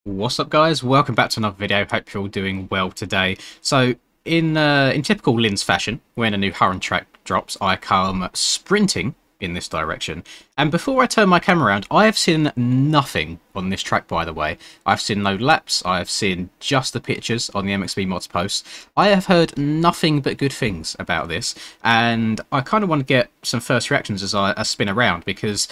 What's up, guys? Welcome back to another video. Hope you're all doing well today. So, in typical Linz fashion, when a new Hurren track drops, I come sprinting in this direction. And before I turn my camera around, I have seen nothing on this track, by the way. I've seen no laps. I've seen just the pictures on the MXB mods post. I have heard nothing but good things about this, and I kind of want to get some first reactions as I spin around, because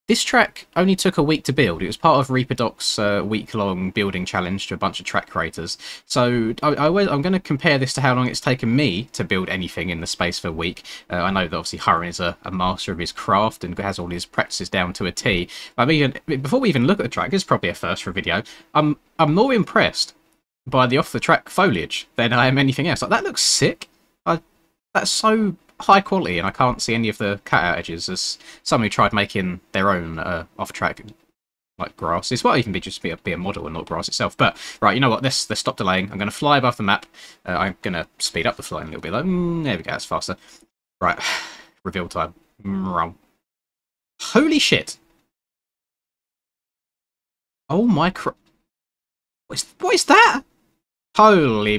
this track only took a week to build. It was part of ReaperDoc's week-long building challenge to a bunch of track creators. So I'm going to compare this to how long it's taken me to build anything in the space of a week. I know that obviously Hurren is a master of his craft and has all his practices down to a T. But I mean, before we even look at the track, this is probably a first for a video. I'm more impressed by the off-the-track foliage than I am anything else. Like, that looks sick. That's so high quality, and I can't see any of the cutout edges, as somebody tried making their own off-track like grass. This might even be just be a model and not grass itself. But right, you know what? Let's stop delaying. I'm going to fly above the map. I'm going to speed up the flying a little bit. Like, there we go. That's faster. Right, reveal time. Holy shit! Oh my what is that? Holy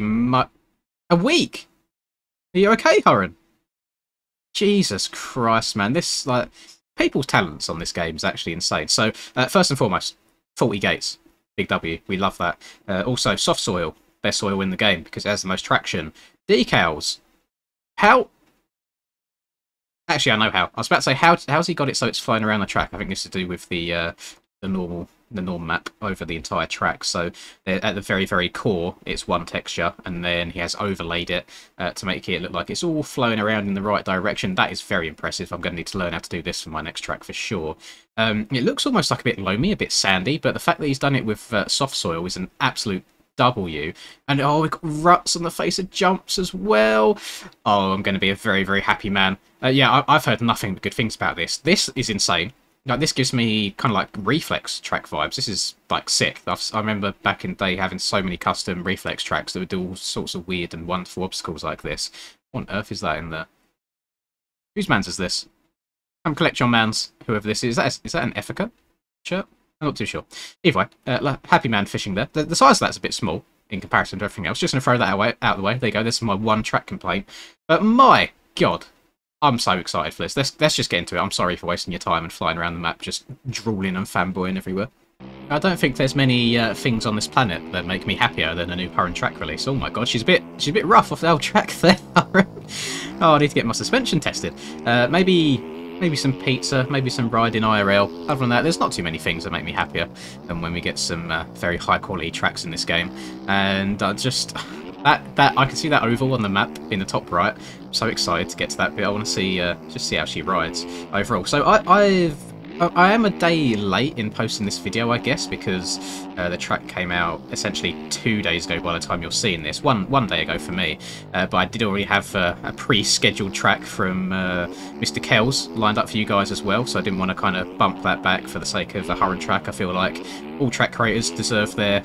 a week. Are you okay, Hurren? Jesus Christ, man. This, like, people's talents on this game is actually insane. So, first and foremost, 40 gates. Big W. We love that. Also, soft soil. Best soil in the game because it has the most traction. Decals. How? Actually, I know how. I was about to say, how's he got it so it's flying around the track? I think this is to do with the norm map over the entire track. So at the very, very core, it's one texture, and then he has overlaid it to make it look like it's all flowing around in the right direction. That is very impressive. I'm going to need to learn how to do this for my next track for sure. It looks almost like a bit loamy, a bit sandy, but the fact that he's done it with soft soil is an absolute W. And oh, we've got ruts on the face of jumps as well. Oh, I'm going to be a very, very happy man. Yeah, I've heard nothing but good things about this. This is insane. Like, this gives me kind of like Reflex track vibes. This is like sick. I remember back in the day having so many custom Reflex tracks that would do all sorts of weird and wonderful obstacles like this. What on earth is that in there? Whose mans is this? Come collect your mans, whoever this is. Is that an Effica shirt? I'm not too sure. Either way, happy man fishing there. The size of that's a bit small in comparison to everything else. Just going to throw that out of the way. There you go. This is my one track complaint. But my God, I'm so excited for this. Let's just get into it. I'm sorry for wasting your time and flying around the map, just drooling and fanboying everywhere. I don't think there's many things on this planet that make me happier than a new Hurren track release. Oh my God, she's a bit rough off the old track there. Oh, I need to get my suspension tested. Maybe some pizza, maybe some riding IRL. Other than that, there's not too many things that make me happier than when we get some very high quality tracks in this game. And just that I can see that oval on the map in the top right. I'm so excited to get to that bit. I want to see just see how she rides overall. So I am a day late in posting this video, I guess, because the track came out essentially 2 days ago by the time you're seeing this. One day ago for me, but I did already have a pre-scheduled track from Mr. Kells lined up for you guys as well, so I didn't want to kind of bump that back for the sake of the Hurren track. I feel like all track creators deserve their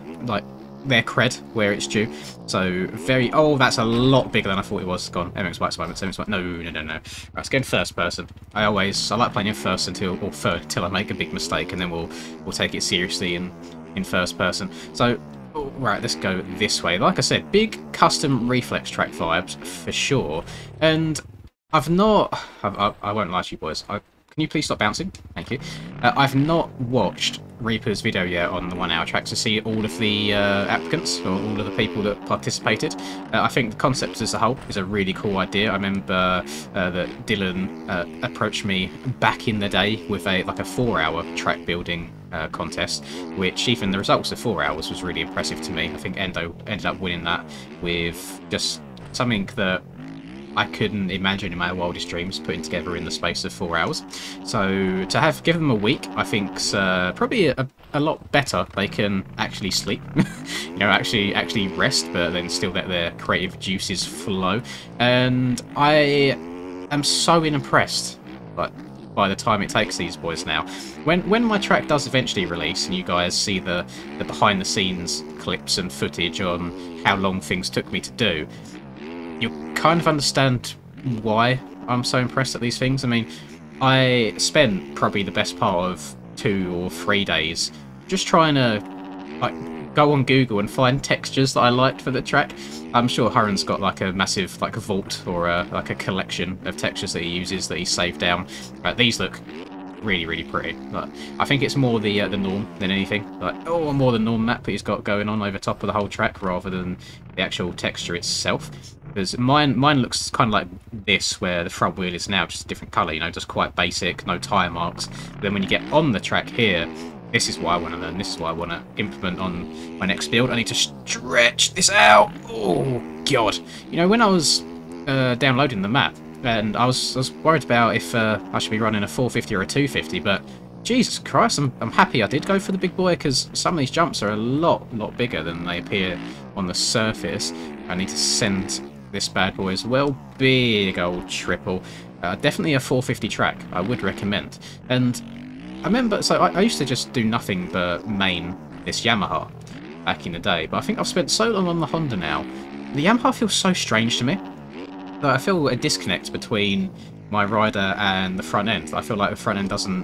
cred where it's due. So oh, that's a lot bigger than I thought it was. Gone. MX Bikes moment. No. Right, let's go in first person. I like playing in first or third until I make a big mistake, and then we'll take it seriously in first person. So right, let's go this way. Like I said, big custom Reflex track vibes for sure. And I won't lie to you boys. Can you please stop bouncing? Thank you. I've not watched Reaper's video yet on the 1 hour track to see all of the applicants, or all of the people that participated. I think the concept as a whole is a really cool idea. I remember that Dylan approached me back in the day with a 4 hour track building contest, which even the results of 4 hours was really impressive to me. I think Endo ended up winning that with just something that I couldn't imagine in my wildest dreams putting together in the space of 4 hours. So to have given them a week, I think's probably a lot better. They can actually sleep, you know, actually rest, but then still let their creative juices flow. And I am so impressed, by the time it takes these boys now. When my track does eventually release, and you guys see the behind the scenes clips and footage on how long things took me to do, you kind of understand why I'm so impressed at these things. I mean, I spent probably the best part of 2 or 3 days just trying to go on Google and find textures that I liked for the track. I'm sure Hurren's got like a massive like a vault or like a collection of textures that he uses that he saved down. These look really, really pretty. Like, I think it's more the norm than anything. Like, oh, more the norm map that he's got going on over top of the whole track rather than the actual texture itself. Because mine looks kind of like this, where the front wheel is now just a different colour, you know, just quite basic, no tyre marks. But then when you get on the track here, this is what I want to learn, this is what I want to implement on my next build. I need to stretch this out. Oh, God. You know, when I was downloading the map, and I was worried about if I should be running a 450 or a 250, but Jesus Christ, I'm happy I did go for the big boy, because some of these jumps are a lot bigger than they appear on the surface. I need to send this bad boy as well. Big old triple. Definitely a 450 track, I would recommend. And I remember, so I used to just do nothing but main this Yamaha back in the day, but I think I've spent so long on the Honda now, the Yamaha feels so strange to me. I feel a disconnect between my rider and the front end. I feel like the front end doesn't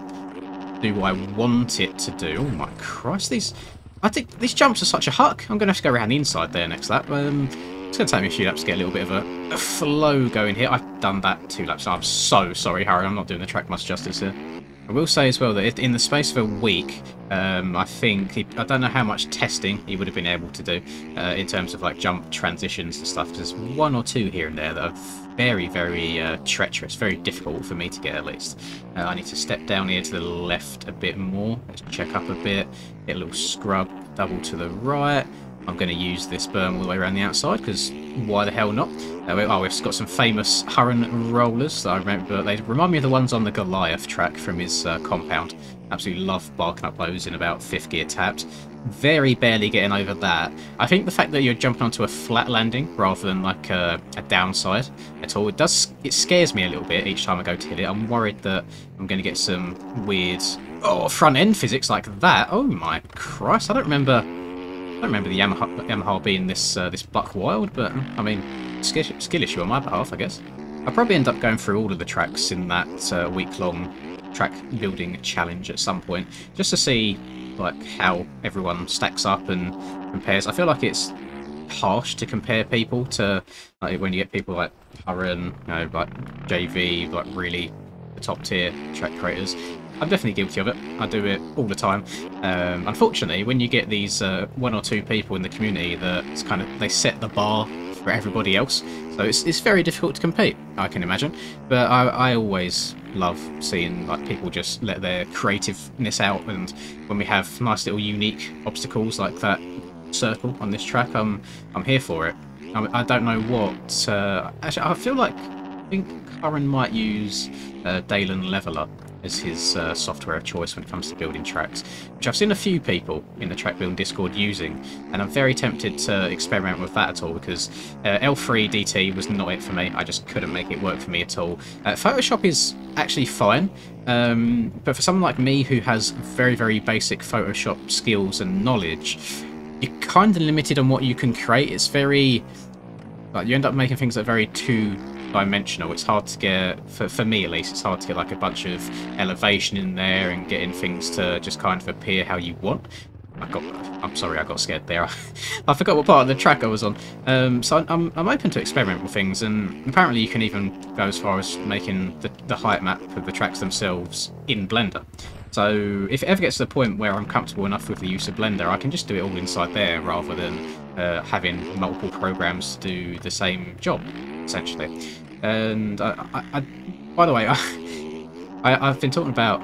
do what I want it to do. Oh my Christ, I think these jumps are such a huck. I'm going to have to go around the inside there next lap. It's going to take me a few laps to get a little bit of a flow going here. I've done that 2 laps. I'm so sorry, Harry. I'm not doing the track much justice here. I will say as well that in the space of a week, I think, I don't know how much testing he would have been able to do in terms of like jump transitions and stuff. There's 1 or 2 here and there that are very, very treacherous, very difficult for me to get at least. I need to step down here to the left a bit more. Let's check up a bit, get a little scrub, double to the right. I'm going to use this berm all the way around the outside, because why the hell not? We've got some famous Hurren rollers that I remember. They remind me of the ones on the Goliath track from his compound. Absolutely love barking up those in about 5th gear tapped. Very barely getting over that. I think the fact that you're jumping onto a flat landing rather than like a downside at all, it scares me a little bit each time I go to hit it. I'm worried that I'm going to get some weird front end physics like that. Oh my Christ, I don't remember the Yamaha being this buck wild, but I mean, skill issue on my behalf, I guess. I'll probably end up going through all of the tracks in that week-long track building challenge at some point, just to see like how everyone stacks up and compares. I feel like it's harsh to compare people to like when you get people like Hurren, you know, like JV, like really the top tier track creators. I'm definitely guilty of it. I do it all the time. Unfortunately, when you get these 1 or 2 people in the community that it's kind of, they set the bar for everybody else, so it's very difficult to compete, I can imagine. But I always love seeing like people just let their creativeness out, and when we have nice little unique obstacles like that circle on this track, I'm here for it. I don't know what. Actually, I think Hurren might use Dalen Leveler as his software of choice when it comes to building tracks, which I've seen a few people in the track building Discord using, and I'm very tempted to experiment with that at all, because L3 DT was not it for me. I just couldn't make it work for me at all. Photoshop is actually fine, but for someone like me who has very, very basic Photoshop skills and knowledge, you're kind of limited on what you can create. It's very, like, you end up making things that are very two-dimensional. It's hard to get, for me at least, it's hard to get like a bunch of elevation in there and getting things to just kind of appear how you want. I'm sorry, I got scared there. I forgot what part of the track I was on. So I'm open to experiment with things, and apparently you can even go as far as making the height map of the tracks themselves in Blender. So if it ever gets to the point where I'm comfortable enough with the use of Blender, I can just do it all inside there rather than having multiple programs to do the same job, essentially. And by the way, I've been talking about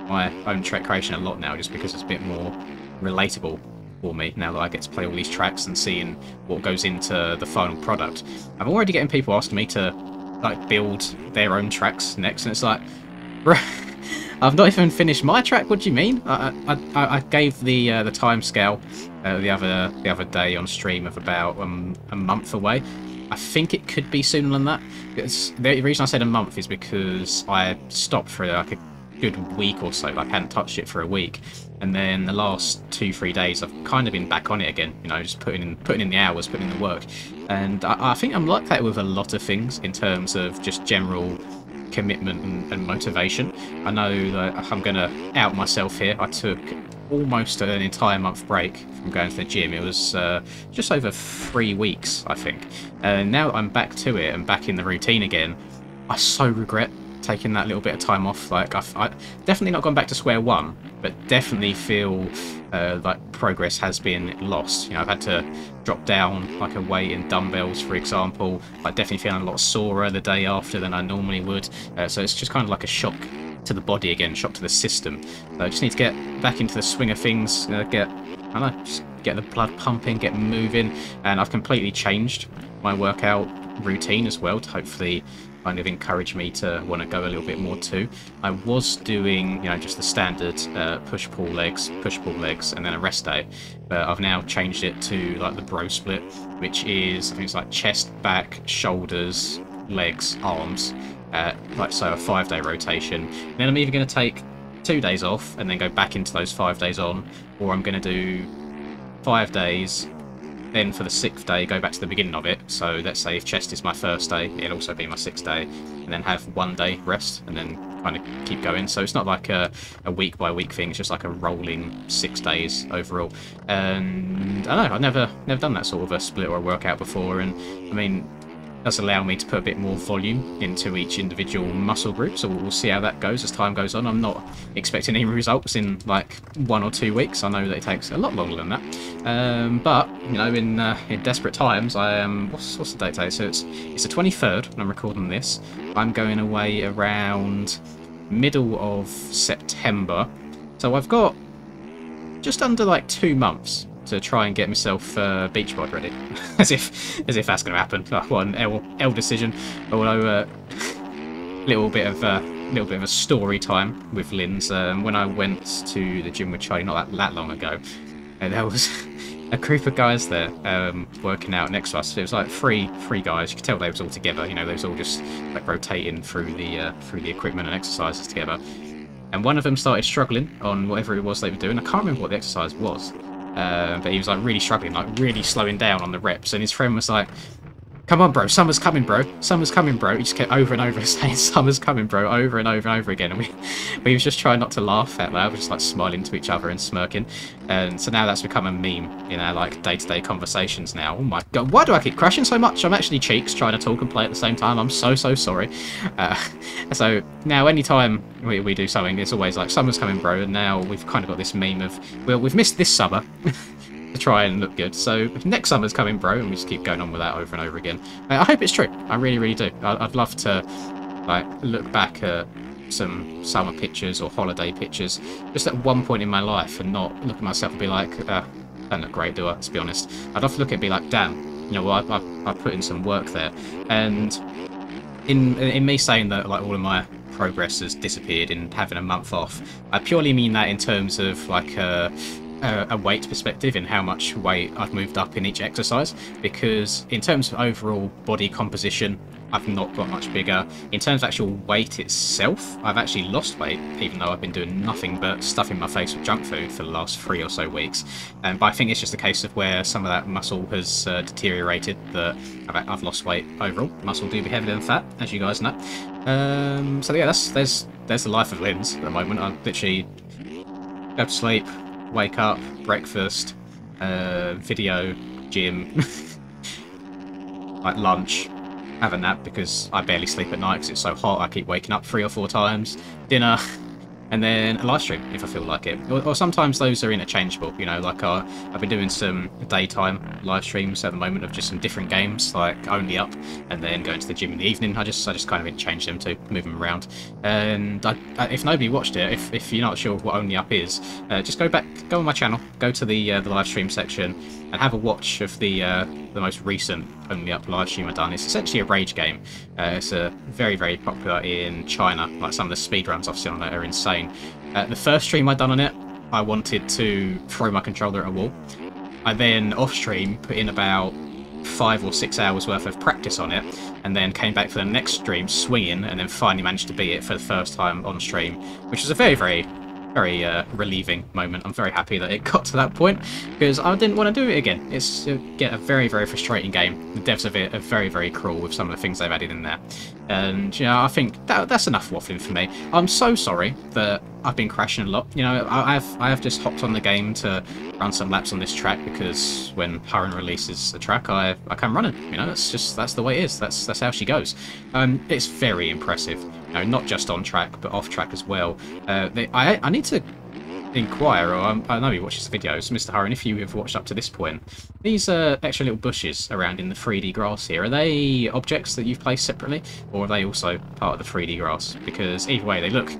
my own track creation a lot now, just because it's a bit more relatable for me now that I get to play all these tracks and seeing what goes into the final product. I'm already getting people asking me to like build their own tracks next, and it's like, I've not even finished my track. What do you mean? I gave the time scale the other day on stream of about a month away. I think it could be sooner than that. The reason I said a month is because I stopped for like a good week or so. Like, I hadn't touched it for a week, and then the last 2-3 days I've kind of been back on it again. You know, just putting in the hours, putting in the work. And I think I'm like that with a lot of things in terms of just general commitment and motivation. I know that I'm going to out myself here. I took almost an entire month break from going to the gym. It was just over 3 weeks, I think. And now I'm back to it and back in the routine again. I so regret taking that little bit of time off. Like, I definitely not gone back to square one, but definitely feel like progress has been lost. You know, I've had to drop down like a weight in dumbbells, for example. I'm definitely feeling a lot sorer the day after than I normally would. So it's just kind of like a shock to the body again, shock to the system. So I just need to get back into the swing of things, just get the blood pumping, get moving, and I've completely changed my workout routine as well to hopefully kind of encourage me to want to go a little bit more too. I was doing, just the standard push-pull legs, and then a rest day, but I've now changed it to like the bro split, which is, I think it's like chest, back, shoulders, legs, arms, like so, a 5-day rotation. And then I'm either going to take 2 days off and then go back into those 5 days on, or I'm going to do 5 days, then for the 6th day go back to the beginning of it. So let's say if chest is my first day, it'll also be my 6th day, and then have 1 day rest and then kind of keep going. So it's not like a week by week thing, it's just like a rolling 6 days overall. And I don't know, I've never done that sort of a split or a workout before, and I mean, does allow me to put a bit more volume into each individual muscle group, so we'll see how that goes as time goes on. I'm not expecting any results in like 1 or 2 weeks. I know that it takes a lot longer than that, but in desperate times, I am what's the date today? So it's the 23rd when I'm recording this. I'm going away around middle of September, so I've got just under like 2 months to try and get myself beach bod ready. as if that's going to happen. Oh, what an L decision. Although little bit of a story time with Lynn's. When I went to the gym with Charlie not that long ago, and there was a group of guys there working out next to us. It was like three guys. You could tell they was all together. They was all just like rotating through the equipment and exercises together. And one of them started struggling on whatever it was they were doing. I can't remember what the exercise was. But he was like really struggling, like really slowing down on the reps, and his friend was like, "Come on, bro, summer's coming, bro. Summer's coming, bro." He just kept over and over saying, "Summer's coming, bro," over and over and over again. And we was just trying not to laugh at that. We were just like smiling to each other and smirking. And so now that's become a meme in our like day-to-day conversations now. Oh my god, why do I keep crashing so much? I'm actually cheeks trying to talk and play at the same time. I'm so sorry. So now anytime we do something, it's always like, "Summer's coming, bro." And now we've kind of got this meme of, well, we've missed this summer. To try and look good, so next summer's coming, bro, and we just keep going on with that over and over again. I hope it's true. I really do. I'd love to like look back at some summer pictures or holiday pictures just at one point in my life and not look at myself and be like, don't look great, do I? To be honest, I'd love to look at it and be like, damn, I put in some work there. And in me saying that like all of my progress has disappeared in having a month off, I purely mean that in terms of like a weight perspective in how much weight I've moved up in each exercise, because in terms of overall body composition, I've not got much bigger. In terms of actual weight itself, I've actually lost weight, even though I've been doing nothing but stuffing my face with junk food for the last 3 or so weeks. But I think it's just a case of where some of that muscle has deteriorated, that I've lost weight overall. Muscle do be heavier than fat, as you guys know. So yeah, there's the life of Lynn's at the moment. I literally go to sleep, wake up, breakfast, video, gym, like lunch, have a nap because I barely sleep at night because it's so hot. I keep waking up 3 or 4 times, dinner, and then a live stream if I feel like it. Or sometimes those are interchangeable, like I've been doing some daytime live streams at the moment of just some different games, like Only Up, and then going to the gym in the evening. I just kind of interchange them to move them around. And if nobody watched it, if you're not sure what Only Up is, just go on my channel, go to the live stream section, and have a watch of the most recent Only Up live stream I've done. It's essentially a rage game. It's very popular in China. Like some of the speedruns I've seen on it are insane. The first stream I'd done on it, I wanted to throw my controller at a wall. I then off stream put in about 5 or 6 hours worth of practice on it, and then came back for the next stream swinging, and then finally managed to beat it for the first time on stream, which was a very relieving moment. I'm very happy that it got to that point, because I didn't want to do it again. It's get a very frustrating game. The devs of it are very cruel with some of the things they've added in there, and I think that's enough waffling for me. I'm so sorry that I've been crashing a lot. You know, I have just hopped on the game to run some laps on this track because when Hurren releases a track, I come running. You know, that's the way it is. That's how she goes. It's very impressive. You know, not just on track but off track as well. I need to inquire, or I know he watches the videos, Mr. Hurren, if you have watched up to this point, these extra little bushes around in the 3D grass here, are they objects that you've placed separately, or are they also part of the 3D grass? Because either way, they look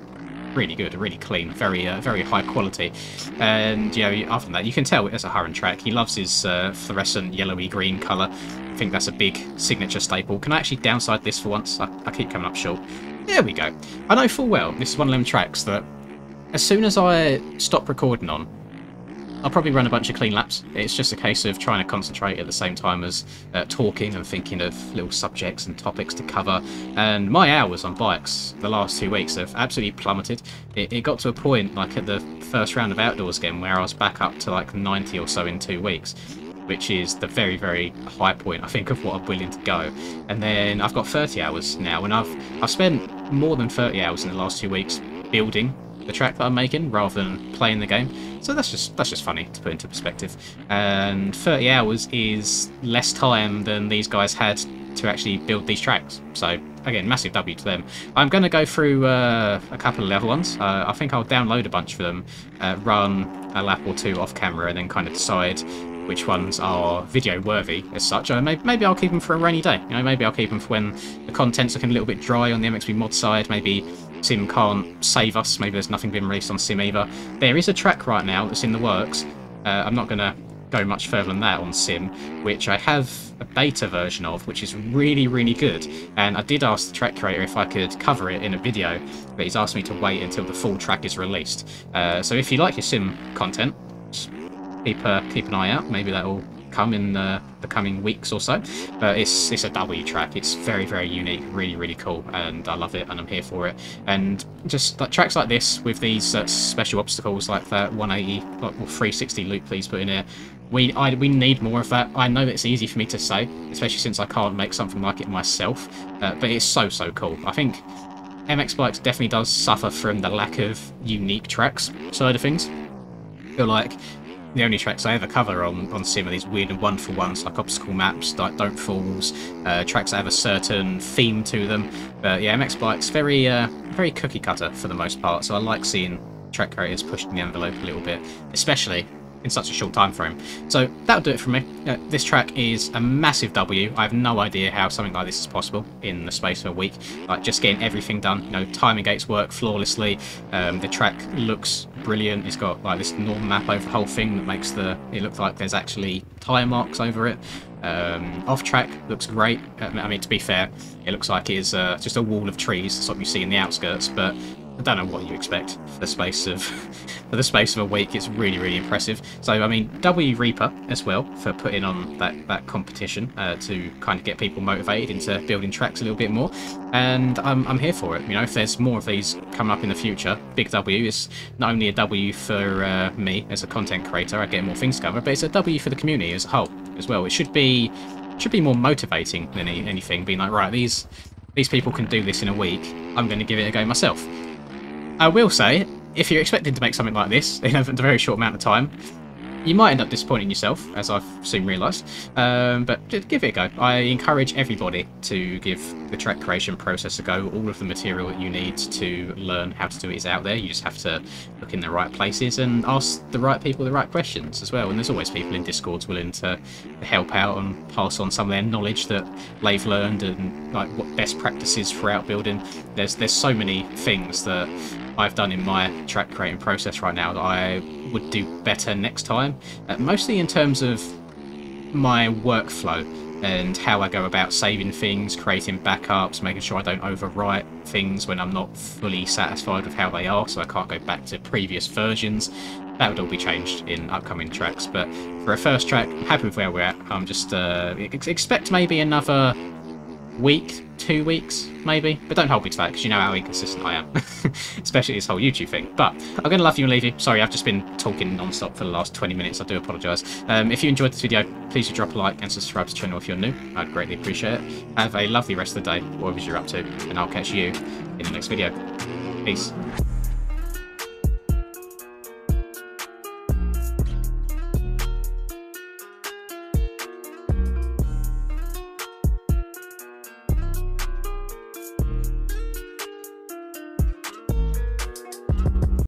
really good, really clean, very high quality. And you know, other than that, you can tell it's a Hurren track. He loves his fluorescent yellowy green colour. I think that's a big signature staple. Can I actually downside this for once? I keep coming up short. There we go. I know full well this is one of them tracks that as soon as I stop recording on, I'll probably run a bunch of clean laps. It's just a case of trying to concentrate at the same time as talking and thinking of little subjects and topics to cover. And my hours on bikes the last 2 weeks have absolutely plummeted. It got to a point, like at the first round of Outdoors again, where I was back up to like 90 or so in 2 weeks, which is the very high point, I think, of what I'm willing to go. And then I've got 30 hours now, and I've spent more than 30 hours in the last 2 weeks building the track that I'm making rather than playing the game. So that's just funny to put into perspective. And 30 hours is less time than these guys had to actually build these tracks. So again, massive W to them. I'm going to go through a couple of level ones. I think I'll download a bunch of them, run a lap or two off camera, and then kind of decide which ones are video worthy as such. Maybe I'll keep them for a rainy day. You know, maybe I'll keep them for when the content's looking a little bit dry on the MXB mod side. Maybe Sim can't save us. Maybe there's nothing been released on Sim either. There is a track right now that's in the works. I'm not going to go much further than that on Sim, which I have a beta version of, which is really good. And I did ask the track creator if I could cover it in a video, but he's asked me to wait until the full track is released. So if you like your Sim content, keep an eye out. Maybe that will come in the coming weeks or so. But it's a W track. It's very unique, really cool, and I love it, and I'm here for it. And just like tracks like this with these special obstacles like that 180 or 360 loop please put in here. We need more of that. I know it's easy for me to say, especially since I can't make something like it myself, but it's so cool. I think MX Bikes definitely does suffer from the lack of unique tracks side of things. I feel like the only tracks I ever cover on Sim are these weird and wonderful ones, like obstacle maps, like Don't Falls, tracks that have a certain theme to them. But yeah, MX Bikes very cookie cutter for the most part. So I like seeing track creators pushing the envelope a little bit, especially in such a short time frame. So that'll do it for me. This track is a massive W. I have no idea how something like this is possible in the space of a week. Like just getting everything done. You know, timing gates work flawlessly. The track looks brilliant. It's got like this normal map over the whole thing that makes it look like there's actually tyre marks over it. Off track looks great. I mean, to be fair, it looks like it is just a wall of trees. That's what you see in the outskirts, but I don't know what you expect for the space of a week. It's really impressive. So I mean, W Reaper as well for putting on that competition to kind of get people motivated into building tracks a little bit more. And I'm here for it. You know, if there's more of these coming up in the future, big W is not only a W for me as a content creator, I get more things covered, but it's a W for the community as a whole as well. It should be more motivating than anything. Being like, right, these people can do this in a week. I'm going to give it a go myself. I will say, if you're expecting to make something like this in a very short amount of time, you might end up disappointing yourself, as I've soon realised, but give it a go. I encourage everybody to give the track creation process a go. All of the material that you need to learn how to do it is out there. You just have to look in the right places and ask the right people the right questions as well. And there's always people in Discords willing to help out and pass on some of their knowledge that they've learned and like what best practices for outbuilding. There's so many things that I've done in my track creating process right now that I would do better next time, mostly in terms of my workflow and how I go about saving things, creating backups, making sure I don't overwrite things when I'm not fully satisfied with how they are, so I can't go back to previous versions. That would all be changed in upcoming tracks, but for a first track, I'm happy with where we're at. I'm just expect maybe another week, 2 weeks maybe, but don't hold me to that because you know how inconsistent I am, especially this whole YouTube thing. But I'm going to love you and leave you. Sorry, I've just been talking non-stop for the last 20 minutes. I do apologise. If you enjoyed this video, please do drop a like and subscribe to the channel if you're new. I'd greatly appreciate it. Have a lovely rest of the day, whatever you're up to, and I'll catch you in the next video. Peace.